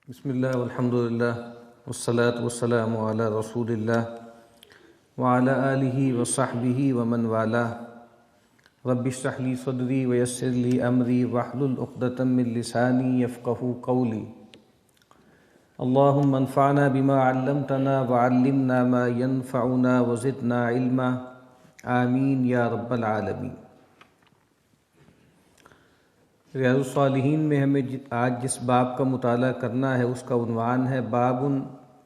بسم اللہ والحمد للہ والصلاة والسلام علی رسول اللہ وعلی آلہ وصحبہ ومن والاه. رب اشرح لی صدری ویسر لی امری واحلل عقدۃ من لسانی یفقہوا قولی. اللہم انفعنا بما علمتنا وعلمنا ما ينفعنا وزدنا علما. آمین یا رب العالمین. ریاض الصالحین میں ہمیں آج جس باب کا مطالعہ کرنا ہے اس کا عنوان ہے باب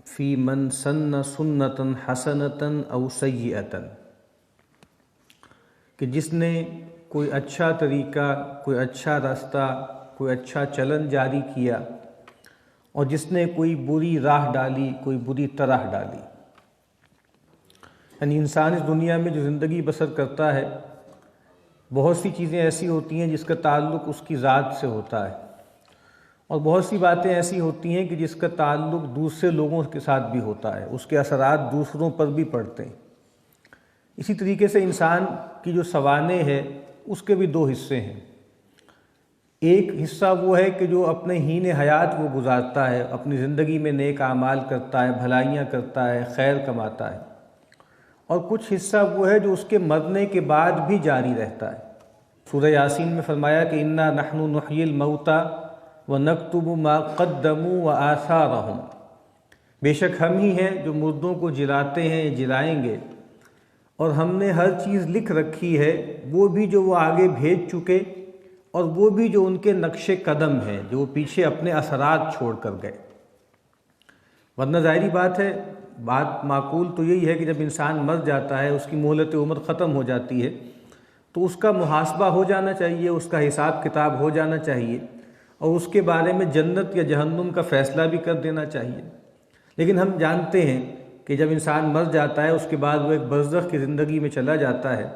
فی من سن سنتا حسنتا او سیئتا، کہ جس نے کوئی اچھا طریقہ، کوئی اچھا راستہ، کوئی اچھا چلن جاری کیا اور جس نے کوئی بری راہ ڈالی، کوئی بری طرح ڈالی. یعنی انسان اس دنیا میں جو زندگی بسر کرتا ہے، بہت سی چیزیں ایسی ہوتی ہیں جس کا تعلق اس کی ذات سے ہوتا ہے، اور بہت سی باتیں ایسی ہوتی ہیں کہ جس کا تعلق دوسرے لوگوں کے ساتھ بھی ہوتا ہے، اس کے اثرات دوسروں پر بھی پڑتے ہیں. اسی طریقے سے انسان کی جو سوانح ہے اس کے بھی دو حصے ہیں. ایک حصہ وہ ہے کہ جو اپنے حین حیات وہ گزارتا ہے، اپنی زندگی میں نیک اعمال کرتا ہے، بھلائیاں کرتا ہے، خیر کماتا ہے. اور کچھ حصہ وہ ہے جو اس کے مرنے کے بعد بھی جاری رہتا ہے. سورہ یاسین میں فرمایا کہ انا نحن نحیی الموتى ونکتب ما قدموا وآثارهم، بے شک ہم ہی ہیں جو مردوں کو جلاتے ہیں، جلائیں گے، اور ہم نے ہر چیز لکھ رکھی ہے، وہ بھی جو وہ آگے بھیج چکے اور وہ بھی جو ان کے نقش قدم ہیں، جو وہ پیچھے اپنے اثرات چھوڑ کر گئے. ورنہ ظاہری بات ہے، بات معقول تو یہی ہے کہ جب انسان مر جاتا ہے، اس کی مہلت عمر ختم ہو جاتی ہے، تو اس کا محاسبہ ہو جانا چاہیے، اس کا حساب کتاب ہو جانا چاہیے، اور اس کے بارے میں جنت یا جہنم کا فیصلہ بھی کر دینا چاہیے. لیکن ہم جانتے ہیں کہ جب انسان مر جاتا ہے اس کے بعد وہ ایک برزخ کی زندگی میں چلا جاتا ہے،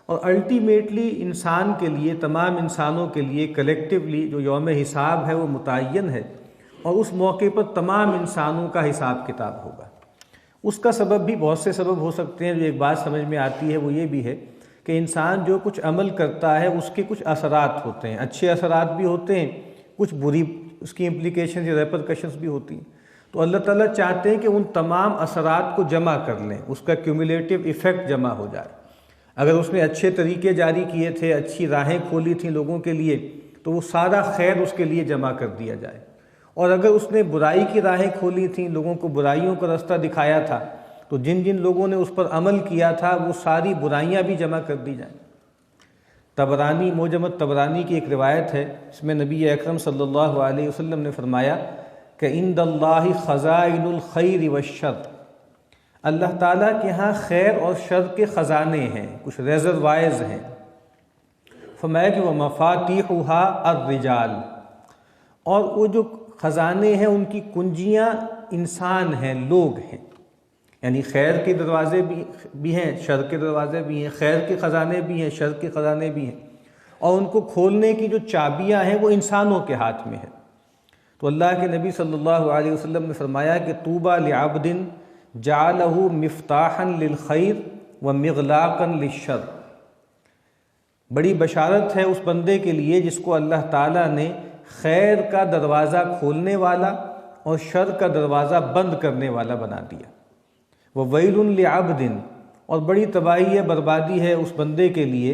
اور الٹیمیٹلی انسان کے لیے، تمام انسانوں کے لیے کلیکٹیولی جو یوم حساب ہے وہ متعین ہے، اور اس موقع پر تمام انسانوں کا حساب کتاب ہوگا. اس کا سبب بھی بہت سے سبب ہو سکتے ہیں. جو ایک بات سمجھ میں آتی ہے وہ یہ بھی ہے کہ انسان جو کچھ عمل کرتا ہے اس کے کچھ اثرات ہوتے ہیں، اچھے اثرات بھی ہوتے ہیں، کچھ بری اس کی امپلیکیشنز یا ریپرکشنز بھی ہوتی ہیں. تو اللہ تعالیٰ چاہتے ہیں کہ ان تمام اثرات کو جمع کر لیں، اس کا کیومولیٹو ایفیکٹ جمع ہو جائے. اگر اس نے اچھے طریقے جاری کیے تھے، اچھی راہیں کھولی تھیں لوگوں کے لیے، تو وہ سارا خیر اس کے لیے جمع کر دیا جائے. اور اگر اس نے برائی کی راہیں کھولی تھیں، لوگوں کو برائیوں کا رستہ دکھایا تھا، تو جن جن لوگوں نے اس پر عمل کیا تھا وہ ساری برائیاں بھی جمع کر دی جائیں. طبرانی، معجم الطبرانی کی ایک روایت ہے، اس میں نبی اکرم صلی اللہ علیہ وسلم نے فرمایا کہ عند اللہ خزائن الخیر والشر، اللہ تعالیٰ کے ہاں خیر اور شر کے خزانے ہیں، کچھ ریزروائرز ہیں. فرمایا کہ وہ مفاتیحھا الرجال، اور وہ جو خزانے ہیں ان کی کنجیاں انسان ہیں، لوگ ہیں. یعنی خیر کے دروازے بھی ہیں، شر کے دروازے بھی ہیں، خیر کے خزانے بھی ہیں، شر کے خزانے بھی ہیں، اور ان کو کھولنے کی جو چابیاں ہیں وہ انسانوں کے ہاتھ میں ہیں. تو اللہ کے نبی صلی اللہ علیہ وسلم نے فرمایا کہ طوبیٰ لعبد جعلہ مفتاحا للخیر ومغلاقا للشر، بڑی بشارت ہے اس بندے کے لیے جس کو اللہ تعالیٰ نے خیر کا دروازہ کھولنے والا اور شر کا دروازہ بند کرنے والا بنا دیا. وَوَيْلٌ لِعَبْدٍ، اور بڑی تباہی ہے، بربادی ہے اس بندے کے لیے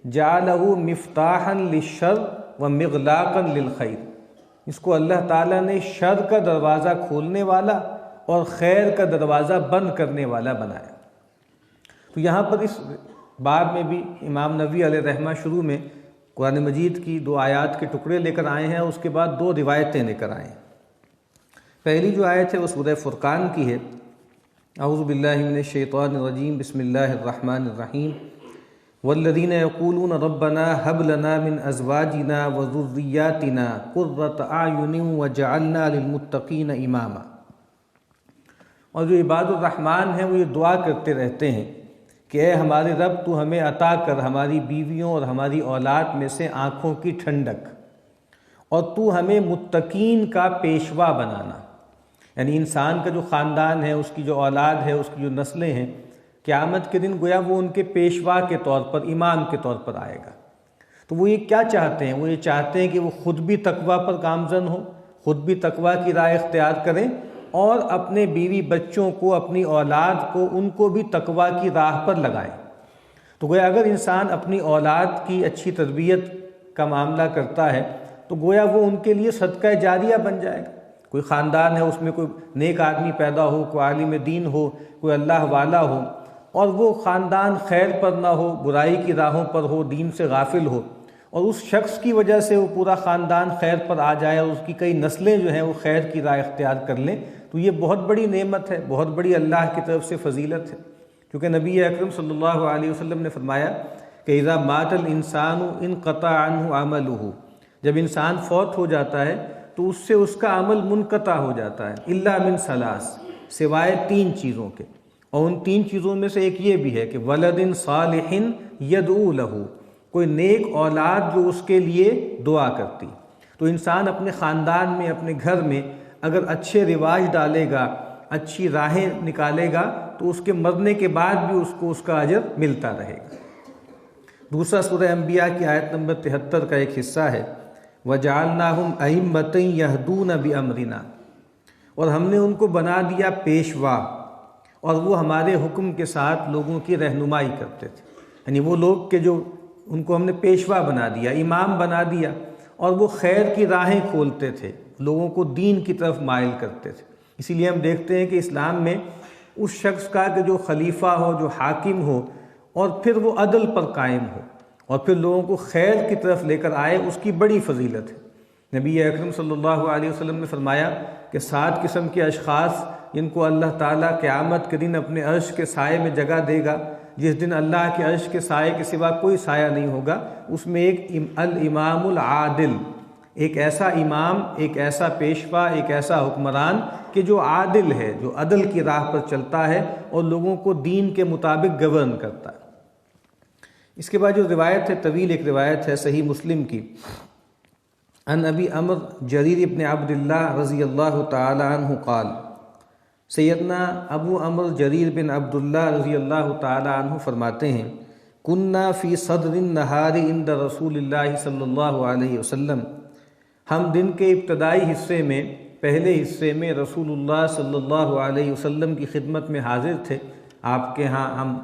جَعَلَهُ مِفْتَاحًا لِلشَّرِّ وَمِغْلَاقًا لِلْخَيْرِ، اس کو اللہ تعالیٰ نے شر کا دروازہ کھولنے والا اور خیر کا دروازہ بند کرنے والا بنایا. تو یہاں پر اس باب میں بھی امام نووی علیہ رحمہ شروع میں قرآن مجید کی 2 آیات کے ٹکڑے لے کر آئے ہیں، اس کے بعد 2 روایتیں لے کر آئے ہیں. پہلی جو آیت ہے وہ سورہ فرقان کی ہے. اعوذ باللہ من الشیطان الرجیم، بسم اللہ الرحمن الرحیم. والذین یقولون ربنا هب لنا من ازواجنا وذریاتنا قرۃ اعین وجعلنا للمتقین اماما، اور جو عباد الرحمن ہیں وہ یہ دعا کرتے رہتے ہیں کہ اے ہمارے رب، تو ہمیں عطا کر ہماری بیویوں اور ہماری اولاد میں سے آنکھوں کی ٹھنڈک، اور تو ہمیں متقین کا پیشوا بنانا. یعنی انسان کا جو خاندان ہے، اس کی جو اولاد ہے، اس کی جو نسلیں ہیں، قیامت کے دن گویا وہ ان کے پیشوا کے طور پر، امام کے طور پر آئے گا. تو وہ یہ کیا چاہتے ہیں؟ وہ یہ چاہتے ہیں کہ وہ خود بھی تقویٰ پر گامزن ہوں، خود بھی تقوی کی راہ اختیار کریں اور اپنے بیوی بچوں کو، اپنی اولاد کو، ان کو بھی تقوی کی راہ پر لگائیں۔ تو گویا اگر انسان اپنی اولاد کی اچھی تربیت کا معاملہ کرتا ہے تو گویا وہ ان کے لیے صدقہ جاریہ بن جائے گا۔ کوئی خاندان ہے، اس میں کوئی نیک آدمی پیدا ہو، کوئی عالم دین ہو، کوئی اللہ والا ہو، اور وہ خاندان خیر پر نہ ہو، برائی کی راہوں پر ہو، دین سے غافل ہو، اور اس شخص کی وجہ سے وہ پورا خاندان خیر پر آ جائے اور اس کی کئی نسلیں جو ہیں وہ خیر کی راہ اختیار کر لیں، تو یہ بہت بڑی نعمت ہے، بہت بڑی اللہ کی طرف سے فضیلت ہے۔ کیونکہ نبی اکرم صلی اللہ علیہ وسلم نے فرمایا کہ اذا مات الانسان انقطع عنہ عملہ، جب انسان فوت ہو جاتا ہے تو اس سے اس کا عمل منقطع ہو جاتا ہے، الا من ثلاث، سوائے 3 چیزوں کے، اور ان 3 چیزوں میں سے ایک یہ بھی ہے کہ ولد صالح یدعو لہ، کوئی نیک اولاد جو اس کے لیے دعا کرتی۔ تو انسان اپنے خاندان میں، اپنے گھر میں اگر اچھے رواج ڈالے گا، اچھی راہیں نکالے گا، تو اس کے مرنے کے بعد بھی اس کو اس کا اجر ملتا رہے گا۔ دوسرا سورہ انبیاء کی آیت نمبر 73 کا ایک حصہ ہے، وَجَعَلْنَاهُمْ أَئِمَّةً يَهْدُونَ بِأَمْرِنَا، اور ہم نے ان کو بنا دیا پیشوا، اور وہ ہمارے حکم کے ساتھ لوگوں کی رہنمائی کرتے تھے۔ یعنی وہ لوگ کہ جو ان کو ہم نے پیشوا بنا دیا، امام بنا دیا، اور وہ خیر کی راہیں کھولتے تھے، لوگوں کو دین کی طرف مائل کرتے تھے۔ اسی لیے ہم دیکھتے ہیں کہ اسلام میں اس شخص کا کہ جو خلیفہ ہو، جو حاکم ہو، اور پھر وہ عدل پر قائم ہو اور پھر لوگوں کو خیر کی طرف لے کر آئے، اس کی بڑی فضیلت ہے۔ نبی اکرم صلی اللہ علیہ وسلم نے فرمایا کہ 7 قسم کے اشخاص جن کو اللہ تعالیٰ قیامت کے دن اپنے عرش کے سائے میں جگہ دے گا، جس دن اللہ کے عرش کے سائے کے سوا کوئی سایہ نہیں ہوگا، اس میں ایک الامام العادل، ایک ایسا امام، ایک ایسا پیشوا، ایک ایسا حکمران کہ جو عادل ہے، جو عدل کی راہ پر چلتا ہے اور لوگوں کو دین کے مطابق گورن کرتا ہے۔ اس کے بعد جو روایت ہے، طویل ایک روایت ہے صحیح مسلم کی، عن ابی عمرو جریر ابن عبداللہ رضی اللہ تعالی عنہ قال، سیدنا ابو عمرو جریر بن عبداللہ رضی اللہ تعالی عنہ فرماتے ہیں، کننا فی صدر النہار عند رسول اللہ صلی اللہ علیہ وسلم، ہم دن کے ابتدائی حصے میں، پہلے حصے میں رسول اللہ صلی اللہ علیہ وسلم کی خدمت میں حاضر تھے، آپ کے ہاں ہم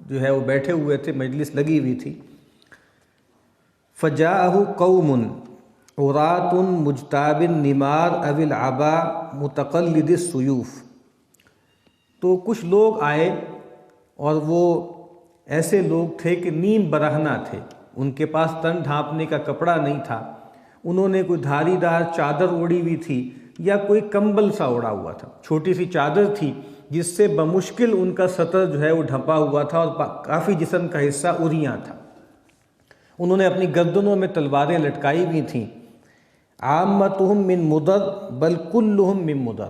جو ہے وہ بیٹھے ہوئے تھے، مجلس لگی ہوئی تھی۔ فجاءہ قوم عراۃ مجتاب النمار او العبا متقلد السیوف، تو کچھ لوگ آئے اور وہ ایسے لوگ تھے کہ نیم برہنہ تھے، ان کے پاس تن ڈھانپنے کا کپڑا نہیں تھا، انہوں نے کوئی دھاری دار چادر اوڑی ہوئی تھی یا کوئی کمبل سا اوڑا ہوا تھا، چھوٹی سی چادر تھی جس سے بمشکل ان کا سطر جو ہے وہ ڈھپا ہوا تھا اور کافی جسم کا حصہ اریاں تھا۔ انہوں نے اپنی گردنوں میں تلواریں لٹکائی ہوئی تھیں۔ عامتہم من مدر بل کلہم من مدر،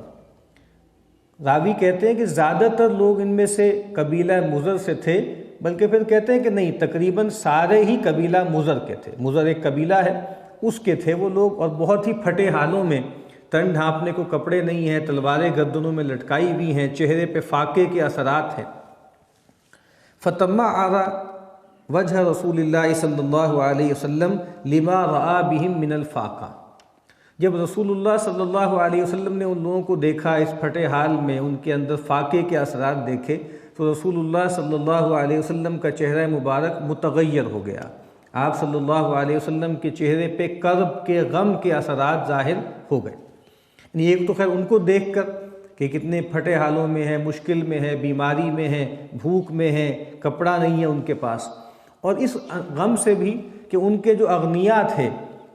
راوی کہتے ہیں کہ زیادہ تر لوگ ان میں سے قبیلہ مضر سے تھے، بلکہ پھر کہتے ہیں کہ نہیں، تقریباً سارے ہی قبیلہ مضر کے تھے۔ مضر ایک قبیلہ ہے، اس کے تھے وہ لوگ، اور بہت ہی پھٹے حالوں میں، تن ڈھانپنے کو کپڑے نہیں ہیں، تلواریں گردنوں میں لٹکائی ہوئی ہیں، چہرے پہ فاقے کے اثرات ہیں۔ فتمعر وجہ رسول اللہ صلی اللہ علیہ وسلم لما رآ بہم من الفاقہ، جب رسول اللہ صلی اللہ علیہ وسلم نے ان لوگوں کو دیکھا اس پھٹے حال میں، ان کے اندر فاقے کے اثرات دیکھے، تو رسول اللہ صلی اللہ علیہ وسلم کا چہرہ مبارک متغیر ہو گیا۔ آپ صلی اللہ علیہ وسلم کے چہرے پہ کرب کے، غم کے اثرات ظاہر ہو گئے۔ یعنی ایک تو خیر ان کو دیکھ کر کہ کتنے پھٹے حالوں میں ہیں، مشکل میں ہے، بیماری میں ہے، بھوک میں ہے، کپڑا نہیں ہے ان کے پاس، اور اس غم سے بھی کہ ان کے جو اغنیاء تھے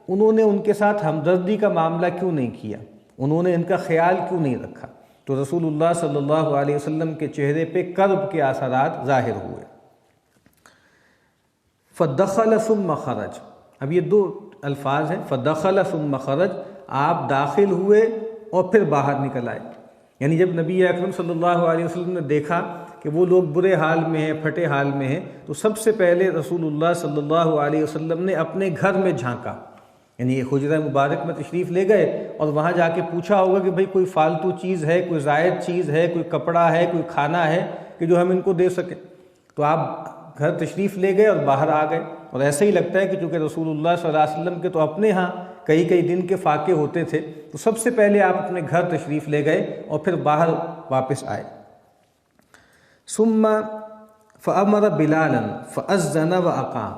انہوں نے ان کے ساتھ ہمدردی کا معاملہ کیوں نہیں کیا، انہوں نے ان کا خیال کیوں نہیں رکھا، تو رسول اللہ صلی اللہ علیہ وسلم کے چہرے پہ کرب کے اثرات ظاہر ہوئے۔ فدخل ثم خرج، اب یہ 2 الفاظ ہیں، فدخل ثم خرج، آپ داخل ہوئے اور پھر باہر نکل آئے۔ یعنی جب نبی اکرم صلی اللہ علیہ وسلم نے دیکھا کہ وہ لوگ برے حال میں ہیں، پھٹے حال میں ہیں، تو سب سے پہلے رسول اللہ صلی اللہ علیہ وسلم نے اپنے گھر میں جھانکا، یعنی حجرہ مبارک میں تشریف لے گئے اور وہاں جا کے پوچھا ہوگا کہ بھئی کوئی فالتو چیز ہے، کوئی زائد چیز ہے، کوئی کپڑا ہے، کوئی کھانا ہے کہ جو ہم ان کو دے سکیں، تو آپ گھر تشریف لے گئے اور باہر آ گئے۔ اور ایسا ہی لگتا ہے کہ چونکہ رسول اللہ صلی اللہ علیہ وسلم کے تو اپنے ہاں کئی کئی دن کے فاقے ہوتے تھے، تو سب سے پہلے آپ اپنے گھر تشریف لے گئے اور پھر باہر واپس آئے۔ ثم فأمر بلالا فأذن وأقام،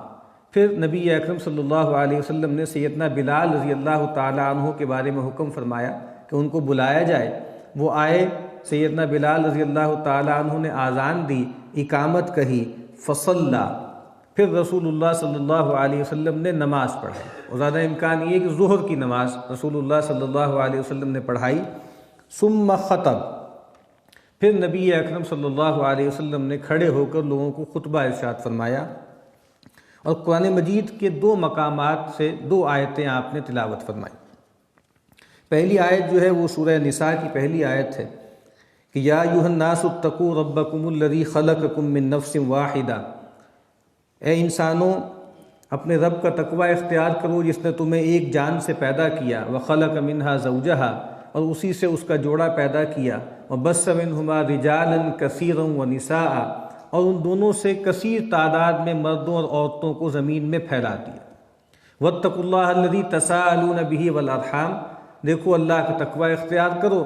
پھر نبی اکرم صلی اللہ علیہ وسلم نے سیدنا بلال رضی اللہ تعالیٰ عنہ کے بارے میں حکم فرمایا کہ ان کو بلایا جائے۔ وہ آئے، سیدنا بلال رضی اللہ تعالیٰ عنہ نے آذان دی، اقامت کہی، فصلی، پھر رسول اللہ صلی اللہ علیہ وسلم نے نماز پڑھائی، اور زیادہ امکان یہ ہے کہ ظہر کی نماز رسول اللہ صلی اللہ علیہ وسلم نے پڑھائی۔ ثم خطب، پھر نبی اکرم صلی اللہ علیہ وسلم نے کھڑے ہو کر لوگوں کو خطبہ ارشاد فرمایا، اور قرآن مجید کے 2 مقامات سے 2 آیتیں آپ نے تلاوت فرمائی۔ پہلی آیت جو ہے وہ سورہ نساء کی پہلی آیت ہے کہ یا ایھا الناس اتقوا ربکم الذی خلقکم من نفس واحدہ، اے انسانوں اپنے رب کا تقوی اختیار کرو جس نے تمہیں ایک جان سے پیدا کیا، وخلق منہا زوجہا، اور اسی سے اس کا جوڑا پیدا کیا، وبث منہما رجالا کثیرا ونساء، اور ان دونوں سے کثیر تعداد میں مردوں اور عورتوں کو زمین میں پھیلا دیا۔ واتقوا اللہ الذی تساءلون بہ والارحام، دیکھو اللہ کا تقوی اختیار کرو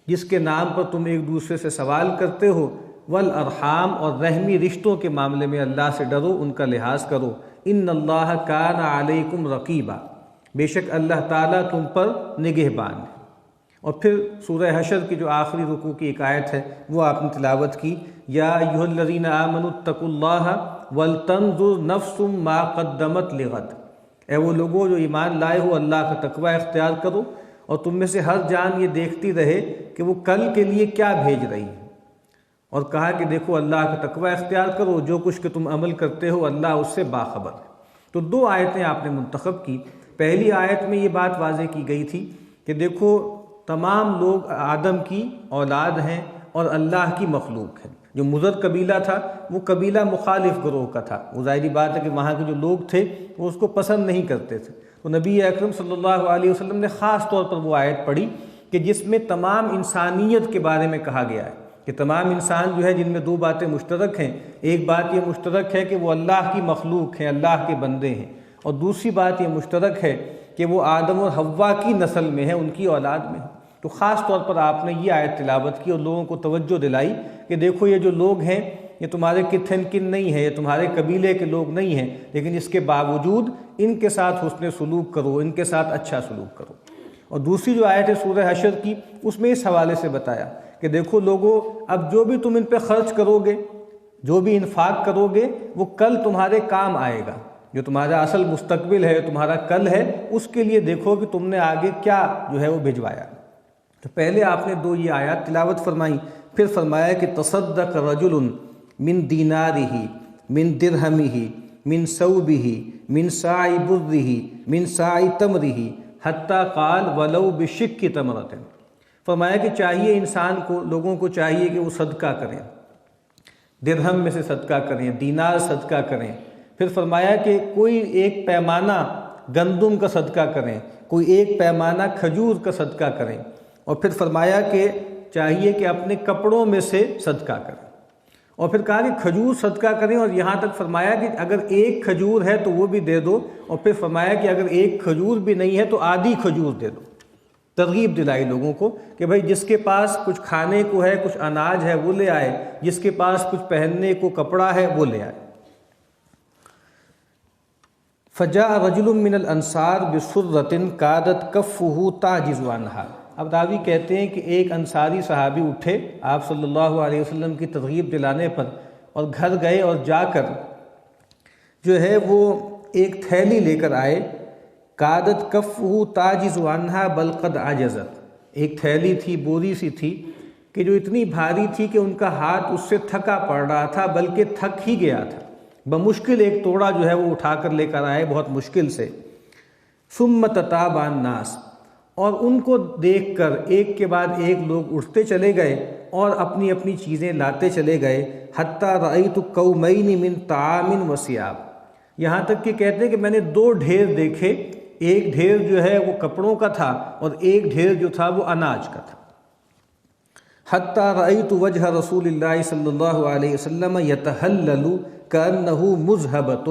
جس کے نام پر تم ایک دوسرے سے سوال کرتے ہو، والارحام، اور رحمی رشتوں کے معاملے میں اللہ سے ڈرو، ان کا لحاظ کرو، ان اللہ کان علیکم رقیبا، بے شک اللہ تعالیٰ تم پر نگہبان ہے۔ اور پھر سورہ حشر کی جو آخری رکوع کی ایک آیت ہے وہ آپ نے تلاوت کی، یا ایھا الذین آمنوا اتقوا اللہ ولتنظر نفس ما قدمت لغد، اے وہ لوگوں جو ایمان لائے ہو اللہ کا تقوی اختیار کرو، اور تم میں سے ہر جان یہ دیکھتی رہے کہ وہ کل کے لیے کیا بھیج رہی ہے، اور کہا کہ دیکھو اللہ کا تقوی اختیار کرو، جو کچھ کہ تم عمل کرتے ہو اللہ اس سے باخبر ہے۔ تو 2 آیتیں آپ نے منتخب کی۔ پہلی آیت میں یہ بات واضح کی گئی تھی کہ دیکھو تمام لوگ آدم کی اولاد ہیں اور اللہ کی مخلوق ہیں۔ جو مضر قبیلہ تھا وہ قبیلہ مخالف گروہ کا تھا، وہ ظاہری بات ہے کہ وہاں کے جو لوگ تھے وہ اس کو پسند نہیں کرتے تھے، تو نبی اکرم صلی اللہ علیہ وسلم نے خاص طور پر وہ آیت پڑھی کہ جس میں تمام انسانیت کے بارے میں کہا گیا ہے کہ تمام انسان جو ہے جن میں 2 باتیں مشترک ہیں، ایک بات یہ مشترک ہے کہ وہ اللہ کی مخلوق ہیں، اللہ کے بندے ہیں، اور دوسری بات یہ مشترک ہے کہ وہ آدم اور حوا کی نسل میں ہیں، ان کی اولاد میں ہیں۔ تو خاص طور پر آپ نے یہ آیت تلاوت کی اور لوگوں کو توجہ دلائی کہ دیکھو یہ جو لوگ ہیں یہ تمہارے کتھن کن نہیں ہیں، یہ تمہارے قبیلے کے لوگ نہیں ہیں، لیکن اس کے باوجود ان کے ساتھ حسن سلوک کرو، ان کے ساتھ اچھا سلوک کرو۔ اور دوسری جو آیت ہے سورہ حشر کی، اس میں اس حوالے سے بتایا کہ دیکھو لوگوں، اب جو بھی تم ان پہ خرچ کرو گے، جو بھی انفاق کرو گے، وہ کل تمہارے کام آئے گا، جو تمہارا اصل مستقبل ہے، تمہارا کل ہے، اس کے لیے دیکھو کہ تم نے آگے کیا جو ہے وہ بھجوایا۔ تو پہلے آپ نے 2 یہ آیات تلاوت فرمائی، پھر فرمایا کہ تصدق رجل من دینارہ من درہمہ من ثوبہ من صاع برہ من صاع تمرہ حتی قال ولو بشق تمرۃ، فرمایا کہ چاہیے انسان کو، لوگوں کو چاہیے کہ وہ صدقہ کریں، درہم میں سے صدقہ کریں، دینار صدقہ کریں، پھر فرمایا کہ کوئی ایک پیمانہ گندم کا صدقہ کریں، کوئی ایک پیمانہ کھجور کا صدقہ کریں، اور پھر فرمایا کہ چاہیے کہ اپنے کپڑوں میں سے صدقہ کریں، اور پھر کہا کہ کھجور صدقہ کریں، اور یہاں تک فرمایا کہ اگر ایک کھجور ہے تو وہ بھی دے دو، اور پھر فرمایا کہ اگر ایک کھجور بھی نہیں ہے تو آدھی کھجور دے دو۔ ترغیب دلائی لوگوں کو کہ بھائی جس کے پاس کچھ کھانے کو ہے، کچھ اناج ہے وہ لے آئے، جس کے پاس کچھ پہننے کو کپڑا ہے وہ لے آئے۔ فجاء رجل من الانصار بسرۃ کادت کفہ تعجز عنہا، اب راوی کہتے ہیں کہ ایک انصاری صحابی اٹھے آپ صلی اللہ علیہ وسلم کی ترغیب دلانے پر، اور گھر گئے اور جا کر جو ہے وہ ایک تھیلی لے کر آئے، کادت کفہ تعجز عنہا بل قد عجزت، ایک تھیلی تھی، بوری سی تھی کہ جو اتنی بھاری تھی کہ ان کا ہاتھ اس سے تھکا پڑ رہا تھا، بلکہ تھک ہی گیا تھا، بمشکل ایک توڑا جو ہے وہ اٹھا کر لے کر آئے بہت مشکل سے۔ ثم تتابع الناس، اور ان کو دیکھ کر ایک کے بعد ایک لوگ اٹھتے چلے گئے اور اپنی اپنی چیزیں لاتے چلے گئے، حتی رأیت قومین من طعام وثیاب، یہاں تک کہ کہتے ہیں کہ میں نے 2 ڈھیر دیکھے، ایک ڈھیر جو ہے وہ کپڑوں کا تھا اور ایک ڈھیر جو تھا وہ اناج کا تھا۔ حتی رأیت وجہ رسول اللہ صلی اللہ علیہ وسلم یتہلل کأنہ مذہبۃ،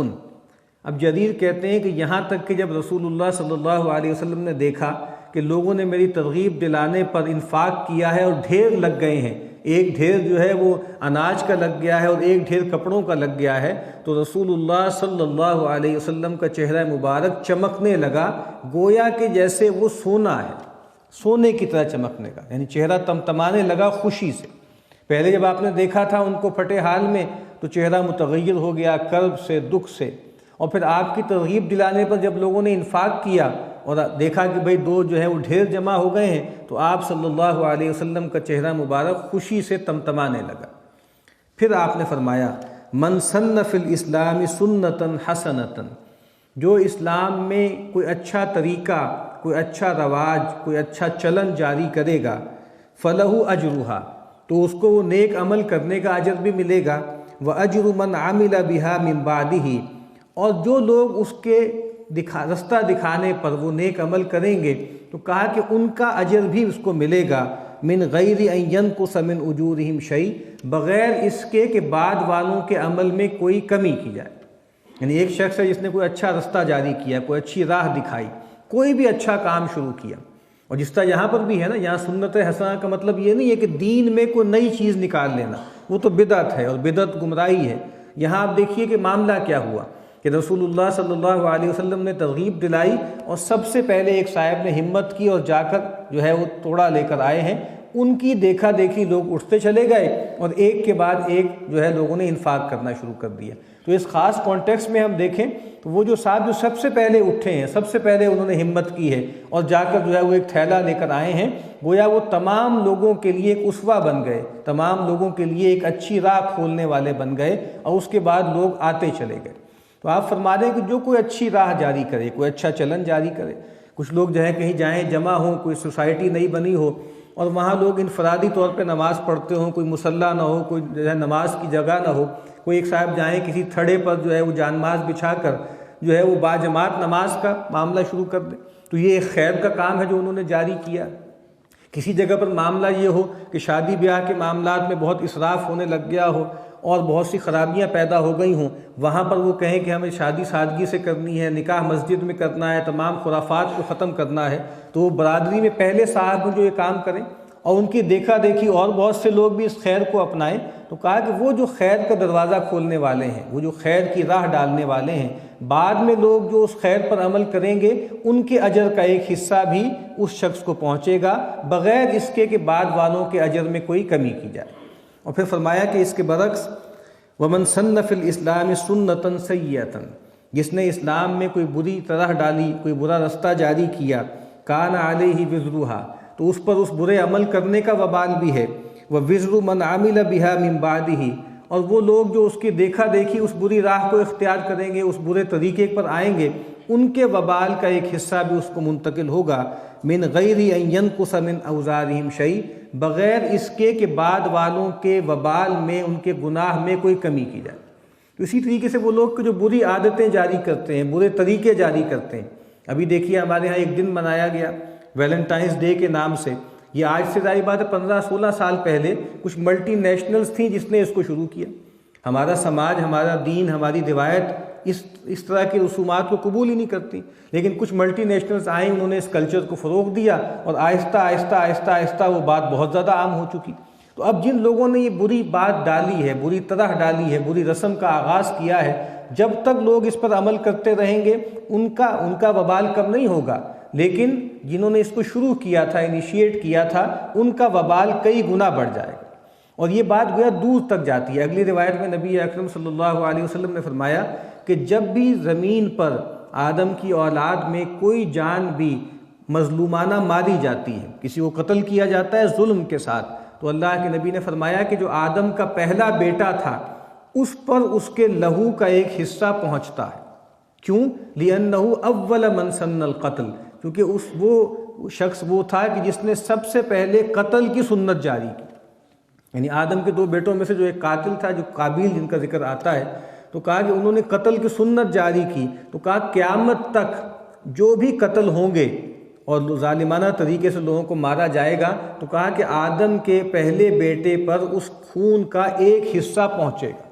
اب جریر کہتے ہیں کہ یہاں تک کہ جب رسول اللہ صلی اللہ علیہ وسلم نے دیکھا کہ لوگوں نے میری ترغیب دلانے پر انفاق کیا ہے اور ڈھیر لگ گئے ہیں، ایک ڈھیر جو ہے وہ اناج کا لگ گیا ہے اور ایک ڈھیر کپڑوں کا لگ گیا ہے، تو رسول اللہ صلی اللہ علیہ وسلم کا چہرہ مبارک چمکنے لگا، گویا کہ جیسے وہ سونا ہے، سونے کی طرح چمکنے کا، یعنی چہرہ تمتمانے لگا خوشی سے۔ پہلے جب آپ نے دیکھا تھا ان کو پھٹے حال میں تو چہرہ متغیر ہو گیا کرب سے، دکھ سے، اور پھر آپ کی ترغیب دلانے پر جب لوگوں نے انفاق کیا اور دیکھا کہ بھئی دو جو ہے وہ ڈھیر جمع ہو گئے ہیں، تو آپ صلی اللہ علیہ وسلم کا چہرہ مبارک خوشی سے تمتمانے لگا۔ پھر آپ نے فرمایا من سن فی الاسلام سنتا حسنتا، جو اسلام میں کوئی اچھا طریقہ، کوئی اچھا رواج، کوئی اچھا چلن جاری کرے گا، فلہ اجرھا، تو اس کو وہ نیک عمل کرنے کا اجر بھی ملے گا، واجر من عمل بها من بعدہ، اور جو لوگ اس کے رستہ دکھانے پر وہ نیک عمل کریں گے تو کہا کہ ان کا اجر بھی اس کو ملے گا، من غیر ان ینقص من اجورہم شیء، بغیر اس کے کہ بعد والوں کے عمل میں کوئی کمی کی جائے۔ یعنی ایک شخص ہے جس نے کوئی اچھا رستہ جاری کیا، کوئی اچھی راہ دکھائی، کوئی بھی اچھا کام شروع کیا، اور جس طرح یہاں پر بھی ہے نا، یہاں سنت حسنہ کا مطلب یہ نہیں ہے کہ دین میں کوئی نئی چیز نکال لینا، وہ تو بدعت ہے اور بدعت گمراہی ہے۔ یہاں آپ دیکھیے کہ معاملہ کیا ہوا کہ رسول اللہ صلی اللہ علیہ وسلم نے ترغیب دلائی اور سب سے پہلے ایک صاحب نے ہمت کی اور جا کر جو ہے وہ توڑا لے کر آئے ہیں، ان کی دیکھا دیکھی لوگ اٹھتے چلے گئے اور ایک کے بعد ایک جو ہے لوگوں نے انفاق کرنا شروع کر دیا۔ تو اس خاص کانٹیکسٹ میں ہم دیکھیں تو وہ جو صاحب جو سب سے پہلے اٹھے ہیں، سب سے پہلے انہوں نے ہمت کی ہے اور جا کر جو ہے وہ ایک تھیلا لے کر آئے ہیں، گویا وہ تمام لوگوں کے لیے ایک اسوہ بن گئے، تمام لوگوں کے لیے ایک اچھی راہ کھولنے والے بن گئے، اور اس کے بعد لوگ آتے چلے گئے۔ تو آپ فرما دیں کہ جو کوئی اچھی راہ جاری کرے، کوئی اچھا چلن جاری کرے، کچھ لوگ جو ہے کہیں جائیں جمع ہوں، کوئی سوسائٹی نہیں بنی ہو اور وہاں لوگ انفرادی طور پہ نماز پڑھتے ہوں، کوئی مصلی نہ ہو، کوئی جو ہے نماز کی جگہ نہ ہو، کوئی ایک صاحب جائیں کسی تھڑے پر جو ہے وہ جانماز بچھا کر جو ہے وہ باجماعت نماز کا معاملہ شروع کر دیں، تو یہ ایک خیر کا کام ہے جو انہوں نے جاری کیا۔ کسی جگہ پر معاملہ یہ ہو کہ شادی بیاہ کے معاملات میں بہت اسراف ہونے لگ گیا ہو اور بہت سی خرابیاں پیدا ہو گئی ہوں، وہاں پر وہ کہیں کہ ہمیں شادی سادگی سے کرنی ہے، نکاح مسجد میں کرنا ہے، تمام خرافات کو ختم کرنا ہے، تو وہ برادری میں پہلے صاحب جو یہ کام کریں اور ان کی دیکھا دیکھی اور بہت سے لوگ بھی اس خیر کو اپنائیں، تو کہا کہ وہ جو خیر کا دروازہ کھولنے والے ہیں، وہ جو خیر کی راہ ڈالنے والے ہیں، بعد میں لوگ جو اس خیر پر عمل کریں گے ان کے اجر کا ایک حصہ بھی اس شخص کو پہنچے گا، بغیر اس کے کہ بعد والوں کے اجر میں کوئی کمی کی جائے۔ اور پھر فرمایا کہ اس کے برعکس وَمَن سَنَّ فِي الْإِسْلَامِ سُنَّةً سَيِّئَةً، جس نے اسلام میں کوئی بری طرح ڈالی، کوئی برا رستہ جاری کیا، کَانَ عَلَيْهِ وِزْرُهَا، تو اس پر اس برے عمل کرنے کا وبال بھی ہے، وَوِزْرُ مَنْ عَمِلَ بِهَا مِنْ بَعْدِهِ، اور وہ لوگ جو اس کی دیکھا دیکھی اس بری راہ کو اختیار کریں گے، اس برے طریقے پر آئیں گے، ان کے وبال کا ایک حصہ بھی اس کو منتقل ہوگا، من غیر ان ینقص من اوزارہم شیء، بغیر اس کے کہ بعد والوں کے وبال میں، ان کے گناہ میں کوئی کمی کی جائے۔ تو اسی طریقے سے وہ لوگ جو بری عادتیں جاری کرتے ہیں، برے طریقے جاری کرتے ہیں، ابھی دیکھیے ہمارے ہاں ایک دن منایا گیا ویلنٹائنس ڈے کے نام سے، یہ آج سے ظاہر بات ہے 15-16 سال پہلے کچھ ملٹی نیشنلز تھیں جس نے اس کو شروع کیا۔ ہمارا سماج، ہمارا دین، ہماری روایت اس طرح کی رسومات کو قبول ہی نہیں کرتی، لیکن کچھ ملٹی نیشنلز آئیں، انہوں نے اس کلچر کو فروغ دیا اور آہستہ آہستہ آہستہ آہستہ وہ بات بہت زیادہ عام ہو چکی۔ تو اب جن لوگوں نے یہ بری بات ڈالی ہے، بری طرح ڈالی ہے، بری رسم کا آغاز کیا ہے، جب تک لوگ اس پر عمل کرتے رہیں گے ان کا وبال کم نہیں ہوگا، لیکن جنہوں نے اس کو شروع کیا تھا، انیشیٹ کیا تھا، ان کا وبال کئی گنا بڑھ جائے گا، اور یہ بات گویا دور تک جاتی ہے۔ اگلی روایت میں نبی اکرم صلی اللہ علیہ وسلم نے فرمایا کہ جب بھی زمین پر آدم کی اولاد میں کوئی جان بھی مظلومانہ ماری جاتی ہے، کسی کو قتل کیا جاتا ہے ظلم کے ساتھ، تو اللہ کے نبی نے فرمایا کہ جو آدم کا پہلا بیٹا تھا اس پر اس کے لہو کا ایک حصہ پہنچتا ہے۔ کیوں؟ لِأَنَّهُ أَوَّلَ مَنْ سَنَّ الْقَتْلِ، کیونکہ وہ شخص وہ تھا کہ جس نے سب سے پہلے قتل کی سنت جاری کی۔ یعنی آدم کے 2 بیٹوں میں سے جو ایک قاتل تھا، جو قابیل جن کا ذکر آتا ہے، تو کہا کہ انہوں نے قتل کی سنت جاری کی، تو کہا قیامت تک جو بھی قتل ہوں گے اور ظالمانہ طریقے سے لوگوں کو مارا جائے گا، تو کہا کہ آدم کے پہلے بیٹے پر اس خون کا ایک حصہ پہنچے گا۔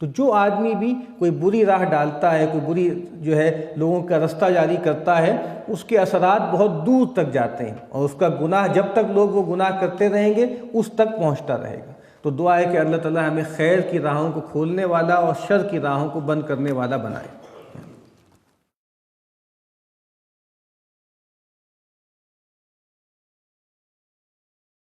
تو جو آدمی بھی کوئی بری راہ ڈالتا ہے، کوئی بری جو ہے لوگوں کا رستہ جاری کرتا ہے، اس کے اثرات بہت دور تک جاتے ہیں، اور اس کا گناہ جب تک لوگ وہ گناہ کرتے رہیں گے اس تک پہنچتا رہے گا۔ تو دعا ہے کہ اللہ تعالی ہمیں خیر کی راہوں کو کھولنے والا اور شر کی راہوں کو بند کرنے والا بنائے۔